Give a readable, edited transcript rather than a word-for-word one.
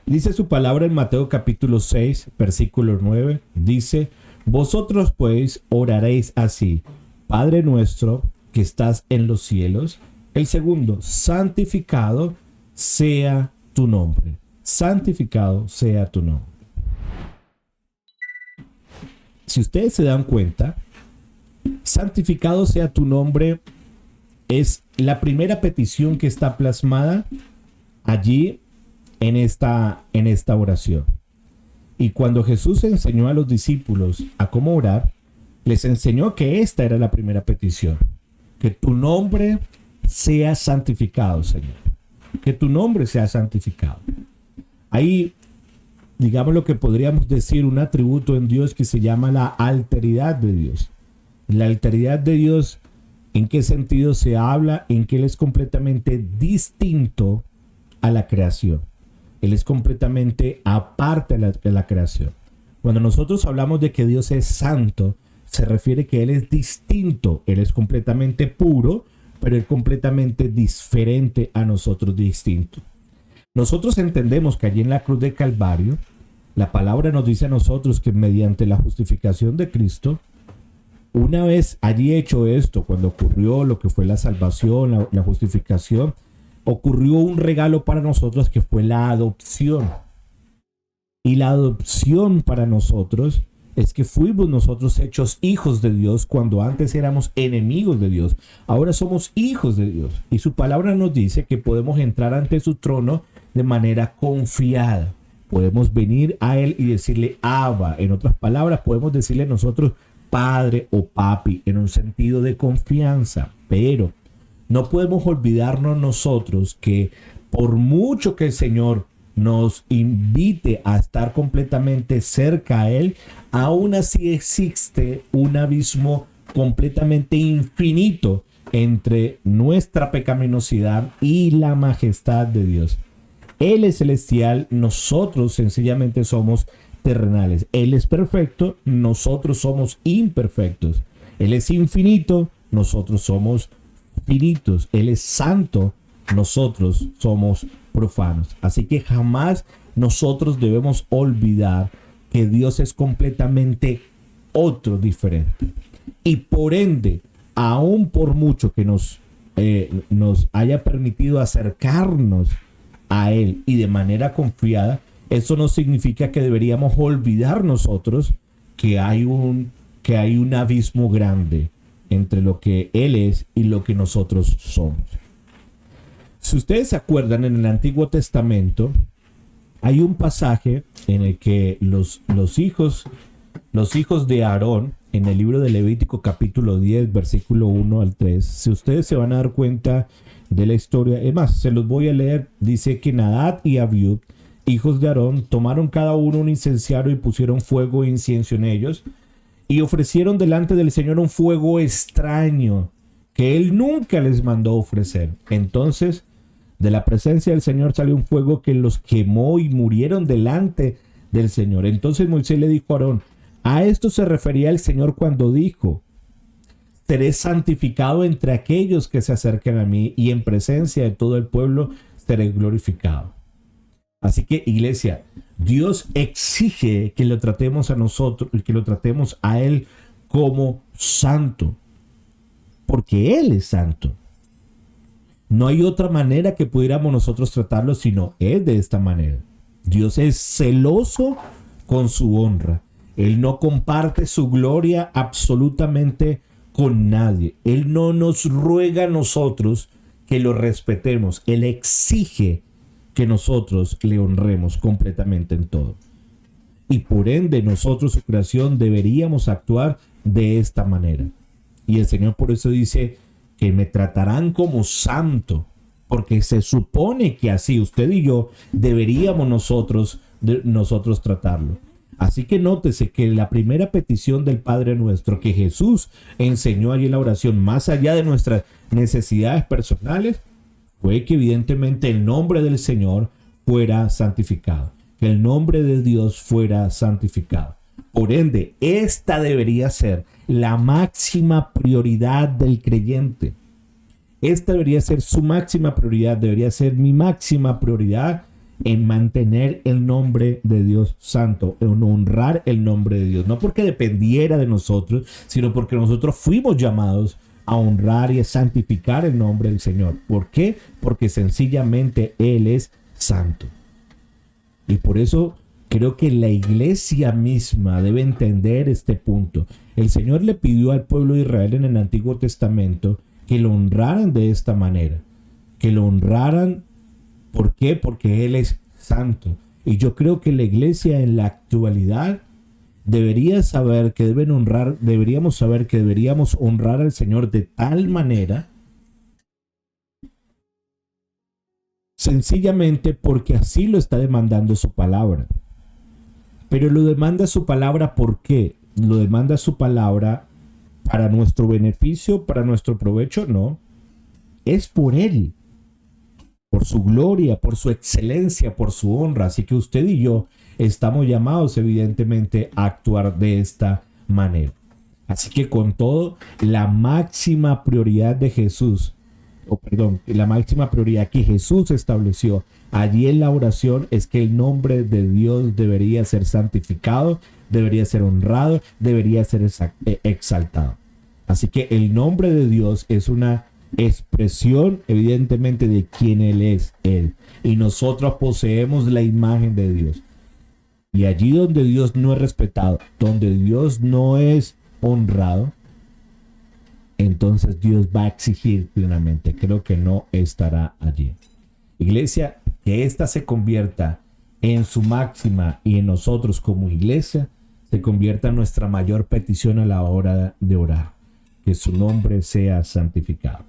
Dice su palabra en Mateo capítulo 6, versículo 9. Dice, vosotros pues oraréis así: Padre nuestro que estás en los cielos. El segundo, santificado sea tu nombre. Santificado sea tu nombre. Si ustedes se dan cuenta, santificado sea tu nombre es la primera petición que está plasmada allí en esta oración. Y cuando Jesús enseñó a los discípulos a cómo orar, les enseñó que esta era la primera petición: que tu nombre sea santificado, Señor. Que tu nombre sea santificado. Ahí, digamos lo que podríamos decir, un atributo en Dios que se llama la alteridad de Dios. La alteridad de Dios, ¿en qué sentido se habla? En que Él es completamente distinto a la creación. Él es completamente aparte de la creación. Cuando nosotros hablamos de que Dios es santo, se refiere que Él es distinto. Él es completamente puro, pero es completamente diferente a nosotros, distinto. Nosotros entendemos que allí en la cruz de Calvario, la palabra nos dice a nosotros que mediante la justificación de Cristo, una vez allí hecho esto, cuando ocurrió lo que fue la salvación, la justificación, ocurrió un regalo para nosotros que fue la adopción. Y la adopción para nosotros es que fuimos nosotros hechos hijos de Dios cuando antes éramos enemigos de Dios. Ahora somos hijos de Dios. Y su palabra nos dice que podemos entrar ante su trono de manera confiada. Podemos venir a Él y decirle Abba. En otras palabras, podemos decirle nosotros Padre o Papi en un sentido de confianza. Pero no podemos olvidarnos nosotros que por mucho que el Señor nos invite a estar completamente cerca a Él, aún así existe un abismo completamente infinito entre nuestra pecaminosidad y la majestad de Dios. Él es celestial, nosotros sencillamente somos terrenales. Él es perfecto, nosotros somos imperfectos. Él es infinito, nosotros somos finitos. Él es santo, nosotros somos profanos. Así que jamás nosotros debemos olvidar que Dios es completamente otro, diferente. Y por ende, aún por mucho que nos haya permitido acercarnos a Él y de manera confiada, eso no significa que deberíamos olvidar nosotros que hay un abismo grande entre lo que Él es y lo que nosotros somos. Si ustedes se acuerdan, en el Antiguo Testamento hay un pasaje en el que los hijos de Aarón, en el libro de Levítico capítulo 10, versículo 1 al 3, si ustedes se van a dar cuenta de la historia, es más, se los voy a leer. Dice que Nadab y Abiú, hijos de Aarón, tomaron cada uno un incenciario y pusieron fuego e incienso en ellos y ofrecieron delante del Señor un fuego extraño que Él nunca les mandó ofrecer. Entonces, de la presencia del Señor salió un fuego que los quemó y murieron delante del Señor. Entonces Moisés le dijo a Aarón, a esto se refería el Señor cuando dijo, seré santificado entre aquellos que se acerquen a mí y en presencia de todo el pueblo seré glorificado. Así que, iglesia, Dios exige que lo tratemos a nosotros, que lo tratemos a Él como santo, porque Él es santo. No hay otra manera que pudiéramos nosotros tratarlo sino es de esta manera. Dios es celoso con su honra. Él no comparte su gloria absolutamente con nadie. Él no nos ruega a nosotros que lo respetemos. Él exige que nosotros le honremos completamente en todo. Y por ende nosotros, su creación, deberíamos actuar de esta manera. Y el Señor por eso dice que me tratarán como santo, porque se supone que así usted y yo deberíamos nosotros tratarlo. Así que nótese que la primera petición del Padre Nuestro que Jesús enseñó allí en la oración, más allá de nuestras necesidades personales, fue que evidentemente el nombre del Señor fuera santificado, que el nombre de Dios fuera santificado. Por ende, esta debería ser la máxima prioridad del creyente. Esta debería ser su máxima prioridad, debería ser mi máxima prioridad en mantener el nombre de Dios santo, en honrar el nombre de Dios, no porque dependiera de nosotros, sino porque nosotros fuimos llamados a honrar y a santificar el nombre del Señor. ¿Por qué? Porque sencillamente Él es santo. Y por eso creo que la iglesia misma debe entender este punto. El Señor le pidió al pueblo de Israel en el Antiguo Testamento que lo honraran de esta manera, que lo honraran. ¿Por qué? Porque Él es santo. Y yo creo que la iglesia en la actualidad deberíamos saber que deberíamos honrar al Señor de tal manera, sencillamente porque así lo está demandando su palabra. Pero lo demanda su palabra, ¿por qué? Lo demanda su palabra para nuestro beneficio, para nuestro provecho, no. Es por Él, por su gloria, por su excelencia, por su honra. Así que usted y yo estamos llamados evidentemente a actuar de esta manera. Así que con todo, la máxima prioridad de Jesús, la máxima prioridad que Jesús estableció allí en la oración es que el nombre de Dios debería ser santificado, debería ser honrado, debería ser exaltado. Así que el nombre de Dios es una expresión evidentemente de quién Él es, Él. Y nosotros poseemos la imagen de Dios. Y allí donde Dios no es respetado, donde Dios no es honrado, entonces Dios va a exigir plenamente. Creo que no estará allí. Iglesia, que esta se convierta en su máxima y en nosotros como iglesia, se convierta en nuestra mayor petición a la hora de orar. Que su nombre sea santificado.